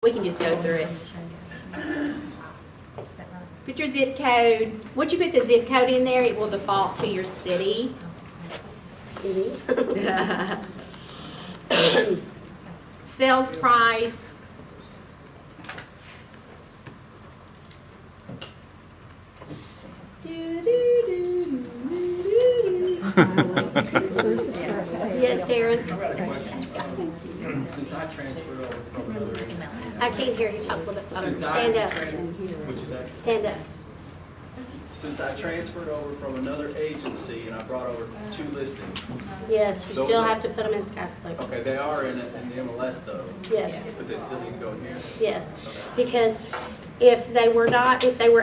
We can just go through it. Put your zip code. Once you put the zip code in there, it will default to your city. Sales price. So this is for a sale. Yes, Darren. Since I transferred over from another agency. I can't hear you talk a little bit louder. Stand up. What'd you say? Stand up. Since I transferred over from another agency and I brought over 2 listings. Yes, you Those still are- have to put them in SkySlope. Okay, they are in the MLS though. Yes. But they still need to go in here? Yes, because if they were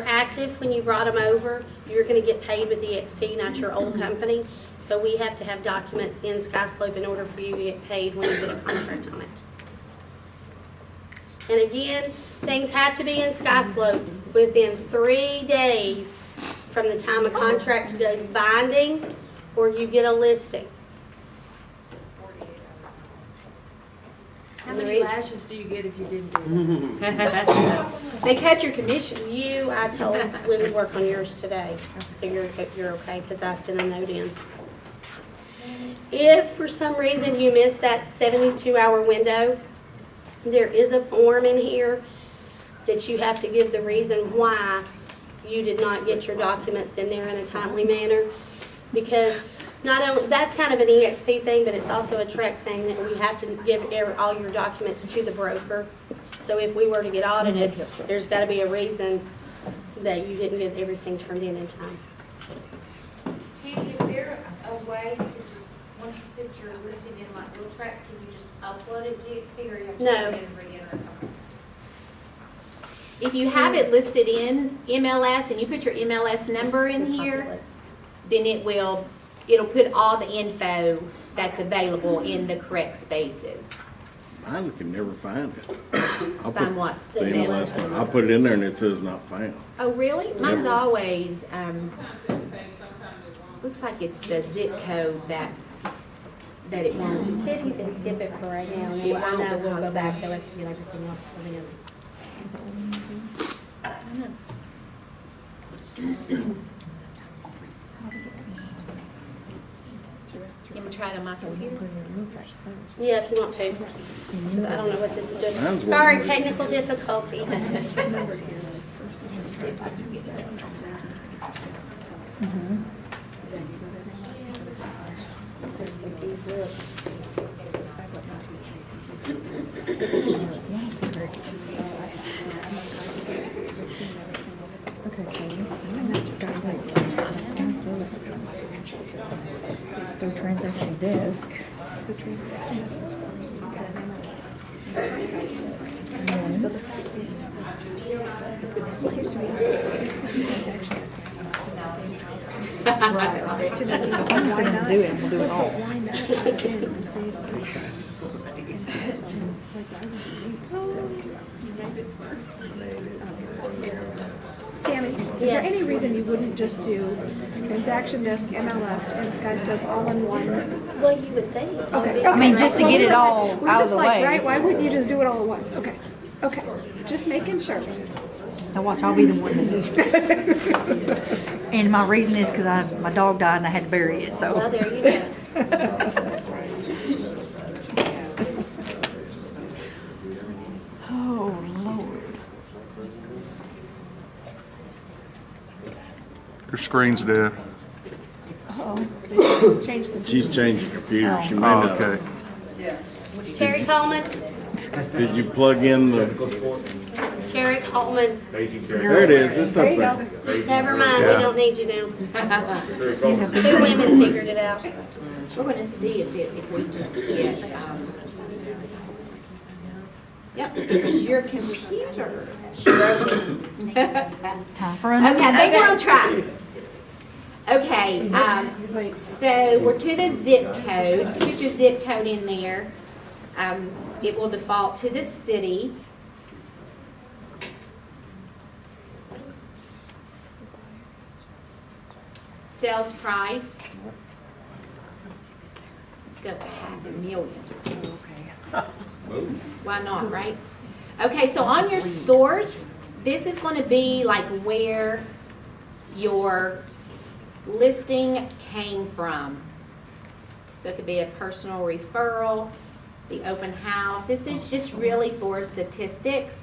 active when you brought them over, you're gonna get paid with eXp, not your old company. So we have to have documents in SkySlope in order for you to get paid when you get a contract on it. And again, things have to be in SkySlope within 3 days from the time a contract goes binding or you get a listing. How many lashes do you get if you didn't do it? They cut your commission. I told when we work on yours today, so you're okay, because I sent a note in. If for some reason you missed that 72-hour window, there is a form in here that you have to give the reason why you did not get your documents in there in a timely manner. Because not only, that's kind of an eXp thing, but it's also a Trek thing that we have to give all your documents to the broker. So if we were to get audited, there's got to be a reason that you didn't get everything turned in time. Casey, is there a way to just, once you put your listing in like Real Tracks, can you just upload it to eXp or you have to No. go in and re-enter it? If you have it listed in MLS and you put your MLS number in here, then it'll put all the info that's available in the correct spaces. I can never find it. I'll Find put what? the MLS one. I'll put it in there and it says not found. Oh, really? Mine's always, looks like it's the zip code that it won't. See if you can skip it for right now, and then I know we'll go back, they'll have to get everything else put in. I don't know. You want to try it on my computer? Yeah, if you want to. 'Cause I don't know what this is doing. Mine's Sorry, working. technical difficulties. Okay, and that's Sky's the list of financials. So transaction desk. So transaction desk is first. So the transaction desk. Right. As long as they're gonna do it, we'll do it all. Tammy, is there any reason you wouldn't just do transaction desk, MLS, and SkySlope all in one? Well, you would think. Okay. I mean, just to get it all We're out of just the like, way. right, why wouldn't you just do it all at once? Okay, okay, just making sure. Now watch, I'll be the one that does it. And my reason is because my dog died and I had to bury it, Well, so. there you go. Oh, Lord. Your screen's dead. Change the. She's changing computers. She may Oh, not. okay. Terry Coleman, Did you plug in the, Terry Coleman. there it is, it's up There you there. go. Never mind, we Yeah. don't need you now. 2 women figured it out. We're gonna see if we just get, yep, it's your computer. She wrote it. Time for another. Okay, I think we're on track. Okay, so we're to the zip code. Put your zip code in there. It will default to the city. Sales price. Let's go $500,000. Why not, right? Okay, so on your source, this is going to be like where your listing came from. So it could be a personal referral, the open house. This is just really for statistics.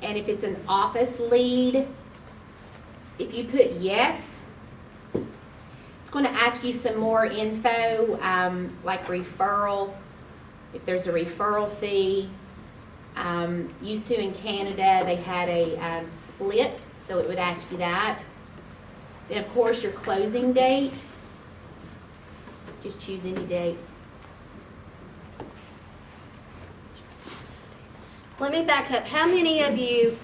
And if it's an office lead, if you put yes, it's going to ask you some more info, like referral, if there's a referral fee. Used to in Canada, they had a split, so it would ask you that. Then, of course, your closing date. Just choose any date. Let me back up. How many of you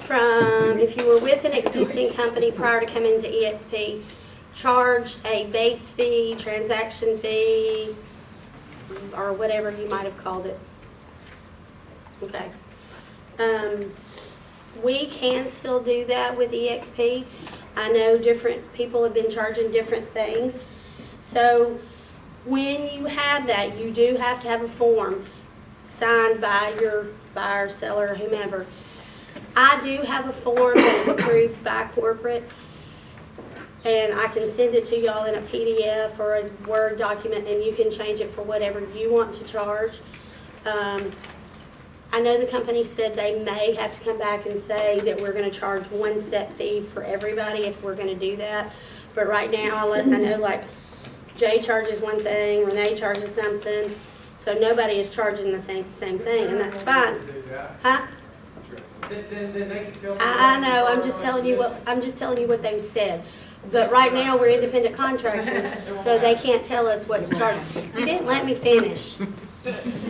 from, if you were with an existing company prior to coming to eXp, charged a base fee, transaction fee, or whatever you might have called it? Okay. We can still do that with eXp. I know different people have been charging different things. So when you have that, you do have to have a form signed by your buyer, seller, whomever. I do have a form that is approved by corporate, and I can send it to y'all in a PDF or a Word document, and you can change it for whatever you want to charge. I know the company said they may have to come back and say that we're going to charge one set fee for everybody if we're going to do that. But right now, I know like Jay charges one thing, Renee charges something, so nobody is charging the same thing, and that's fine. Huh? I know. I'm just telling you what they said. But right now, we're independent contractors, so they can't tell us what to charge. You didn't let me finish.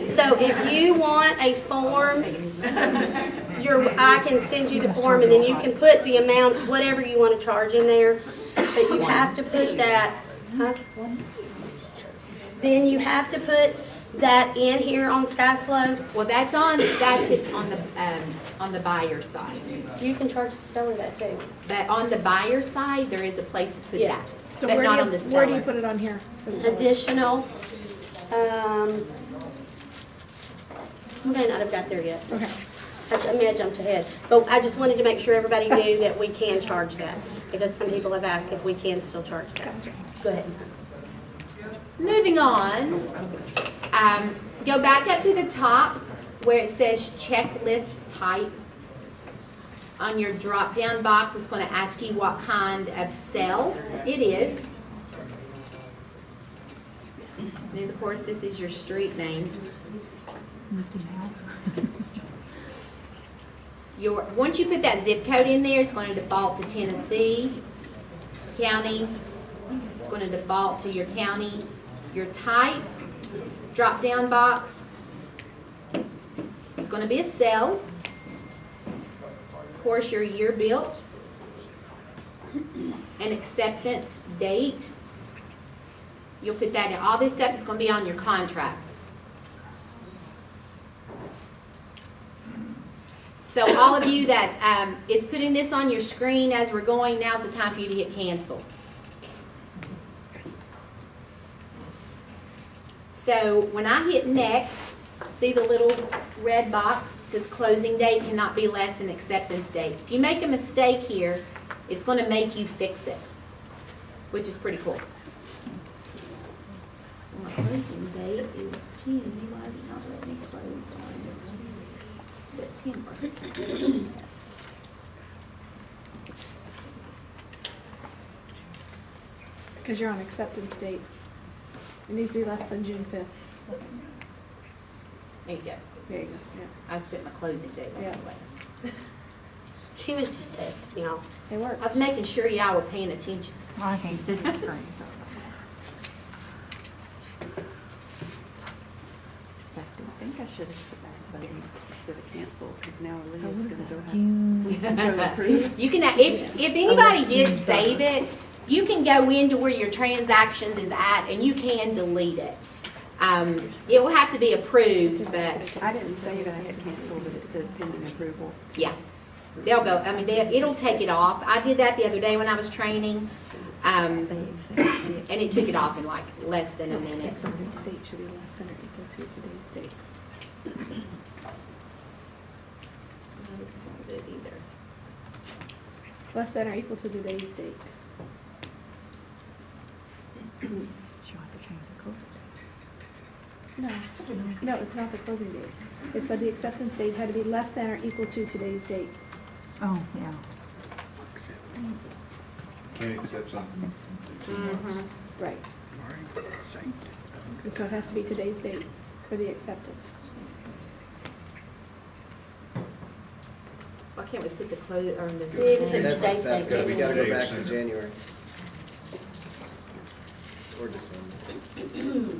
So if you want a form, I can send you the form, and then you can put the amount, whatever you want to charge in there. But you have to put that. Huh? Then you have to put that in here on SkySlope. Well, that's it on the buyer side. You can charge the seller that too. But on the buyer side, there is a place to put Yeah. that. So But not on the where do you seller. put it on here? Additional. We may not have got there yet. Okay. I may have jumped ahead. But I just wanted to make sure everybody knew that we can charge that, because some people have asked if we can still charge that. Go ahead. Moving on, go back up to the top where it says checklist type. On your drop-down box, it's going to ask you what kind of cell it is. And of course, this is your street name. Once you put that zip code in there, it's going to default to Tennessee county. It's going to default to your county. Your type, drop-down box, it's going to be a cell. Of course, your year built, an acceptance date. You'll put that in. All this stuff is going to be on your contract. So all of you that is putting this on your screen as we're going, now's the time for you to hit cancel. So when I hit next, see the little red box? It says closing date cannot be less than acceptance date. If you make a mistake here, it's going to make you fix it, which is pretty cool. My closing date is June. Why did it not let me close on September? Because you're on acceptance date. It needs to be less than June 5th. There you go. There you go. Yeah. I was putting my closing date on Yeah. the way. She was just testing y'all. It works. I was making sure y'all were paying attention. I can't see the screen, so. I think I should have put that button instead of cancel, because now So Olivia's what is gonna go that, have June? to go approve. You can, if anybody did save it, you can go into where your transactions is at and you can delete it. It will have to be approved, but I didn't save it, I hit cancel, but it says pending approval. yeah, they'll go. I mean, it'll take it off. I did that the other day when I was training, and it took it off in like less than a minute. Today's date should be less than or equal to today's date. this won't do it either. Less than or equal to today's date. She'll have to change the closing date. No, it's not the closing date. It said the acceptance date had to be less than or equal to today's date. Oh, yeah. Can't accept something. Right. And so it has to be today's date for the acceptance. Why can't we put the close, or the We need to put same? That's today's accepted, date. we gotta go back Date. to January. Or December.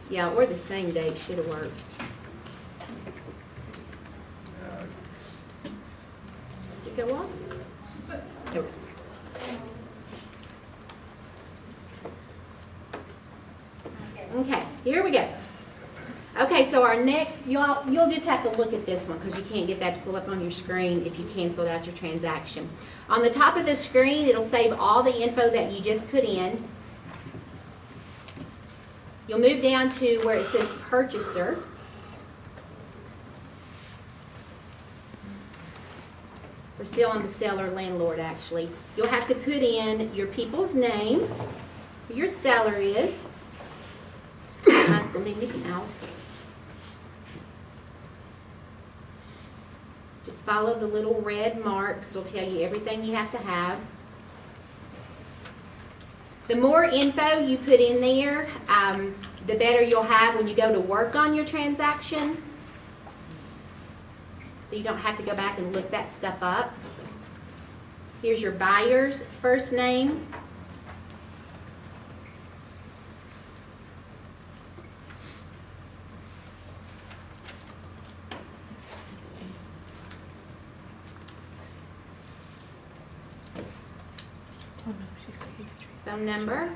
Yeah, or the same date should have worked. Did it go on? There we go. Okay, here we go. Okay, so our next, you'll just have to look at this one because you can't get that to pull up on your screen if you canceled out your transaction. On the top of the screen, it'll save all the info that you just put in. You'll move down to where it says purchaser. We're still on the seller landlord actually. You'll have to put in your people's name, who your seller is. Mine's gonna be Mickey Mouse. Just follow the little red marks. It'll tell you everything you have to have. The more info you put in there, the better you'll have when you go to work on your transaction. So you don't have to go back and look that stuff up. Here's your buyer's first name. Oh, no, she's gonna get the tree. Phone number.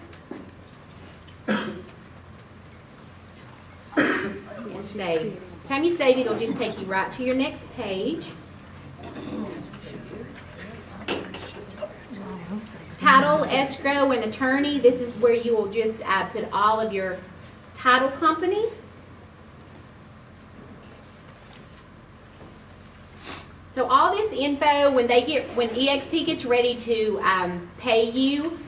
Save. Time you save it, it'll just take you right to your next page. Title, escrow, and attorney. This is where you will just put all of your title company. So all this info, when eXp gets ready to pay you,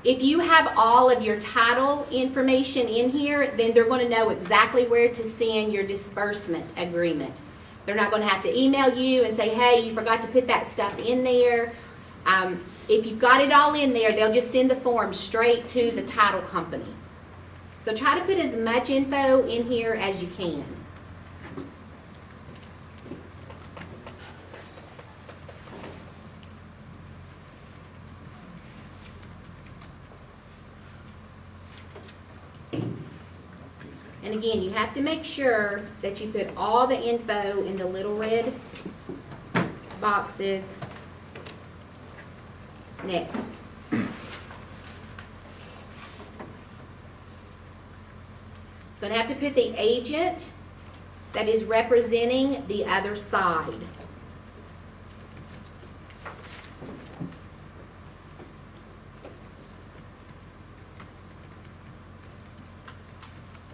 if you have all of your title information in here, then they're going to know exactly where to send your disbursement agreement. They're not going to have to email you and say, hey, you forgot to put that stuff in there. If you've got it all in there, they'll just send the form straight to the title company. So try to put as much info in here as you can. And again, you have to make sure that you put all the info in the little red boxes. Next. Going to have to put the agent that is representing the other side.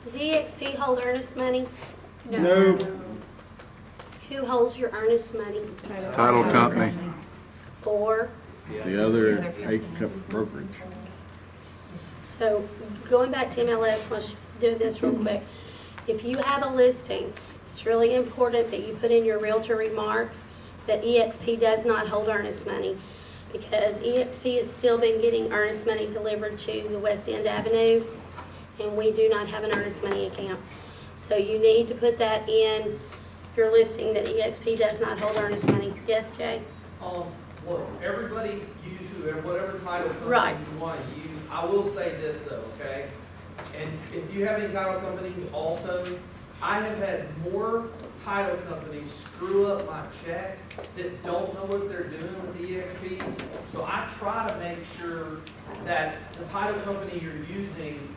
Does eXp hold earnest money? No, Who holds your earnest money? Title company. Or, the other brokerage. so going back to MLS, let's just do this real quick. If you have a listing, it's really important that you put in your realtor remarks that eXp does not hold earnest money, because eXp has still been getting earnest money delivered to the West End Avenue, and we do not have an earnest money account. So you need to put that in your listing that eXp does not hold earnest money. Yes, Jay? Look, everybody use whatever title Right. company you want to use. I will say this though, okay? And if you have any title companies also, I have had more title companies screw up my check that don't know what they're doing with the eXp. So I try to make sure that the title company you're using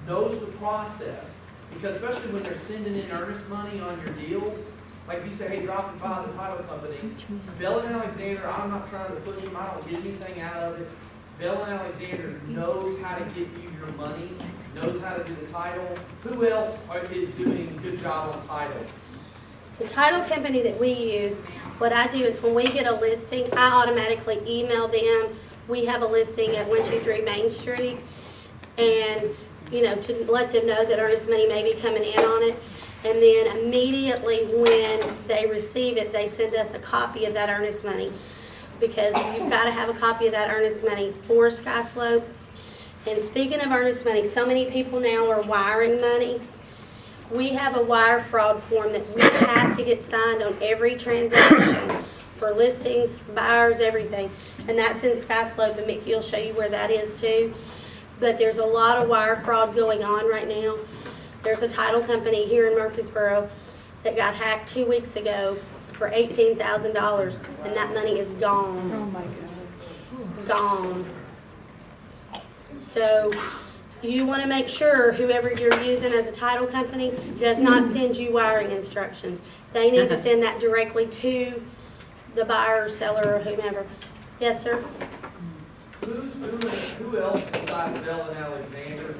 knows the process. Because especially when they're sending in earnest money on your deals, like you say, hey, drop it by the title company. Bell and Alexander, I'm not trying to push them, I don't get anything out of it. Bell and Alexander knows how to get you your money, knows how to do the title. Who else is doing a good job on title? The title company that we use What I do is when we get a listing, I automatically email them. We have a listing at 123 Main Street. And, you know, to let them know that earnest money may be coming in on it. And then immediately when they receive it, they send us a copy of that earnest money. Because you've got to have a copy of that earnest money for Sky Slope. And speaking of earnest money, so many people now are wiring money. We have a wire fraud form that we have to get signed on every transaction for listings, buyers, everything. And that's in Sky Slope, and Mickey will show you where that is too. But there's a lot of wire fraud going on right now. There's a title company here in Murfreesboro that got hacked 2 weeks ago for $18,000, and that money is gone. Oh my God. Gone. So you want to make sure whoever you're using as a title company does not send you wiring instructions. They need to send that directly to the buyer or seller or whomever. Yes, sir? Who else besides Bell and Alexander